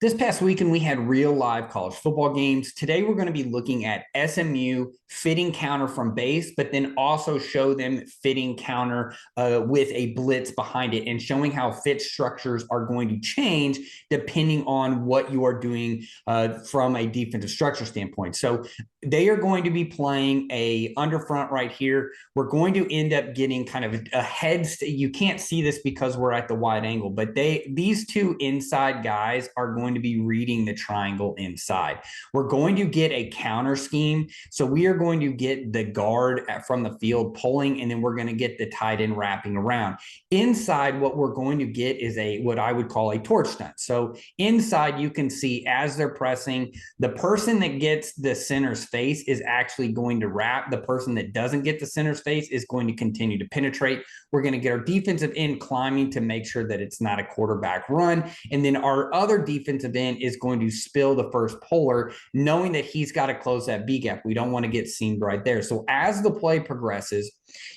This past weekend, we had real live college football games. Today, we're going to be looking at SMU fitting counter from base, but then also show them fitting counter with a blitz behind it and showing how fit structures are going to change depending on what you are doing from a defensive structure standpoint. So they are going to be playing a under front right here. We're going to end up getting kind of a head. You can't see this because we're at the wide angle, but these two inside guys are going to be reading the triangle inside. We're going to get a counter scheme. So we are going to get the guard from the field pulling, and then we're going to get the tight end wrapping around. Inside, what we're going to get is what I would call a torch stunt. So inside, you can see as they're pressing, the person that gets the center's face is actually going to wrap. The person that doesn't get the center's face is going to continue to penetrate. We're going to get our defensive end climbing to make sure that it's not a quarterback run. And then our other defensive end is going to spill the first puller, knowing that he's got to close that B gap. We don't want to get seamed right there. So as the play progresses,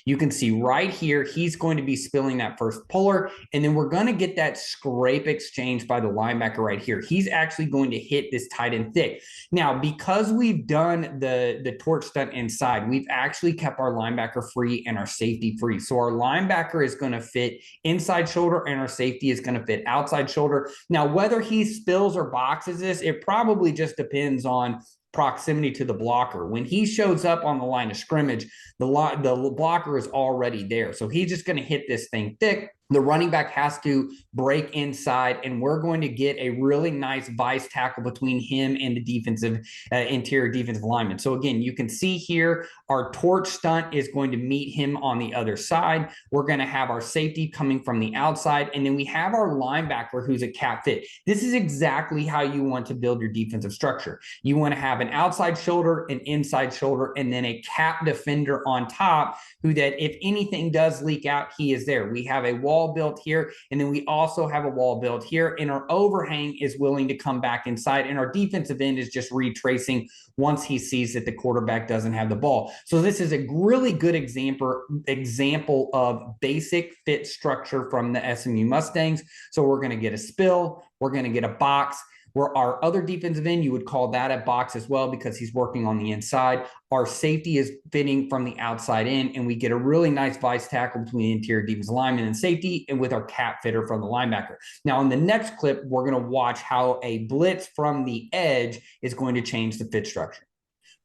you can see right here, he's going to be spilling that first puller, and then we're going to get that scrape exchange by the linebacker right here. He's actually going to hit this tight end thick. Now, because we've done the torch stunt inside, we've actually kept our linebacker free and our safety free. So our linebacker is going to fit inside shoulder and our safety is going to fit outside shoulder. Now, whether he spills or boxes this, it probably just depends on proximity to the blocker. When he shows up on the line of scrimmage, the blocker is already there. So he's just going to hit this thing thick. The running back has to break inside, and we're going to get a really nice vice tackle between him and the interior defensive lineman. So again, you can see here, our torch stunt is going to meet him on the other side. We're going to have our safety coming from the outside, and then we have our linebacker who's a cap fit. This is exactly how you want to build your defensive structure. You want to have an outside shoulder, an inside shoulder, and then a cap defender on top who that if anything does leak out, he is there. We have a wall built here, and then we also have a wall built here, and our overhang is willing to come back inside, and our defensive end is just retracing once he sees that the quarterback doesn't have the ball. So this is a really good example of basic fit structure from the SMU Mustangs. So we're going to get a spill, we're going to get a box. Where our other defensive end, you would call that a box as well because he's working on the inside. Our safety is fitting from the outside in, and we get a really nice vice tackle between the interior defensive lineman and safety, and with our cap fitter from the linebacker. Now, in the next clip, we're going to watch how a blitz from the edge is going to change the fit structure.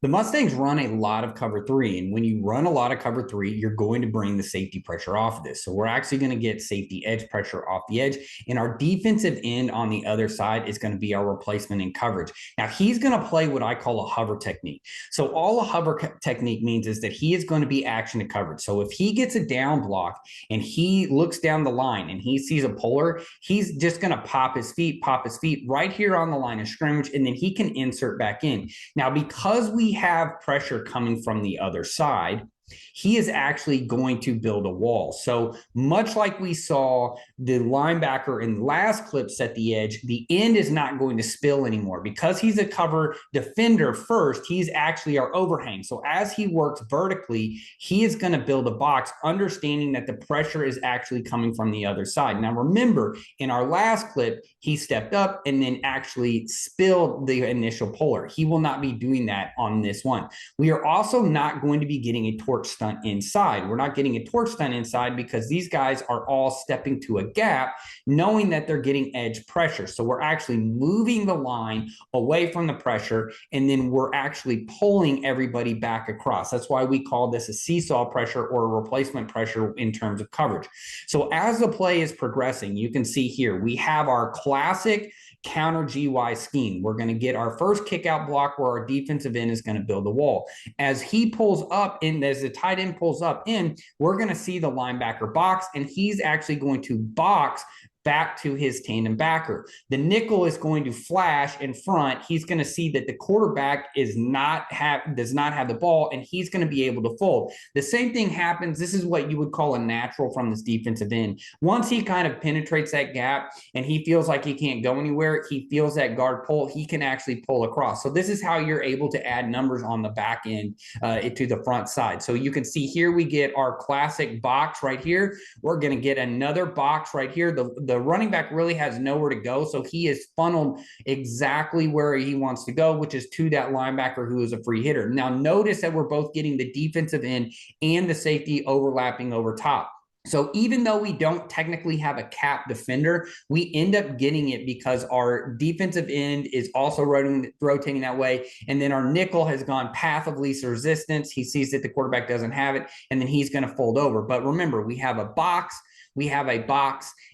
The Mustangs run a lot of cover three, and when you run a lot of cover three, you're going to bring the safety pressure off of this. So we're actually going to get safety edge pressure off the edge, and our defensive end on the other side is going to be our replacement in coverage. Now, he's going to play what I call a hover technique. So all a hover technique means is that he is going to be action to coverage. So if he gets a down block and he looks down the line and he sees a puller, he's just going to pop his feet right here on the line of scrimmage, and then he can insert back in. Now, because we have pressure coming from the other side, he is actually going to build a wall. So much like we saw the linebacker in the last clip set the edge, the end is not going to spill anymore. Because he's a cover defender first, he's actually our overhang. So as he works vertically, he is going to build a box, understanding that the pressure is actually coming from the other side. Now remember, in our last clip, he stepped up and then actually spilled the initial puller. He will not be doing that on this one. We are also not going to be getting a torch stunt inside. We're not getting a torch stunt inside because these guys are all stepping to a gap, knowing that they're getting edge pressure. So we're actually moving the line away from the pressure, and then we're actually pulling everybody back across. That's why we call this a seesaw pressure or a replacement pressure in terms of coverage. So as the play is progressing, you can see here, we have our classic counter GY scheme. We're going to get our first kickout block where our defensive end is going to build the wall. As he pulls up in, as the tight end pulls up in, we're going to see the linebacker box, and he's actually going to box back to his tandem backer. The nickel is going to flash in front. He's going to see that the quarterback does not have the ball, and he's going to be able to fold. The same thing happens. This is what you would call a natural from this defensive end. Once he kind of penetrates that gap and he feels like he can't go anywhere, he feels that guard pull, he can actually pull across. So this is how you're able to add numbers on the back end to the front side. So you can see here we get our classic box right here. We're going to get another box right here. The the running back really has nowhere to go. So he is funneled exactly where he wants to go, which is to that linebacker who is a free hitter. Now, notice that we're both getting the defensive end and the safety overlapping over top. So even though we don't technically have a cap defender, we end up getting it because our defensive end is also rotating that way. And then our nickel has gone path of least resistance. He sees that the quarterback doesn't have it, and then he's going to fold over. But remember, we have a box,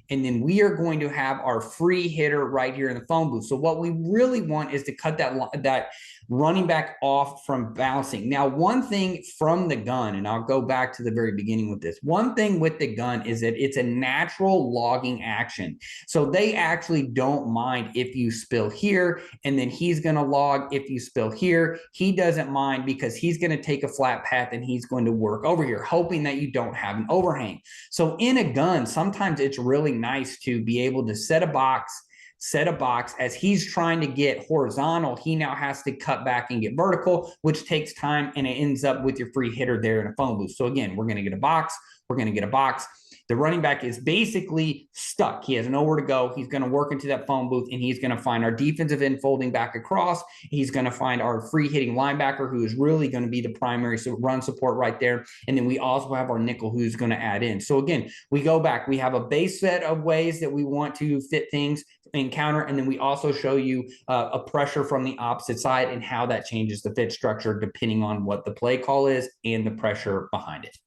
and then we are going to have our free hitter right here in the phone booth. So what we really want is to cut that running back off from bouncing. Now, one thing from the gun, and I'll go back to the very beginning with this, one thing with the gun is that it's a natural logging action. So they actually don't mind if you spill here, and then he's going to log if you spill here. He doesn't mind because he's going to take a flat path and he's going to work over here, hoping that you don't have an overhang. So in a gun, sometimes it's really nice to be able to set a box as he's trying to get horizontal. He now has to cut back and get vertical, which takes time, and it ends up with your free hitter there in a phone booth. So again, we're going to get a box. The running back is basically stuck. He has nowhere to go. He's going to work into that phone booth, and he's going to find our defensive end folding back across. He's going to find our free hitting linebacker, who is really going to be the primary run support right there. And then we also have our nickel, who's going to add in. So again, we go back. We have a base set of ways that we want to fit things in counter, and then we also show you a pressure from the opposite side and how that changes the fit structure depending on what the play call is and the pressure behind it.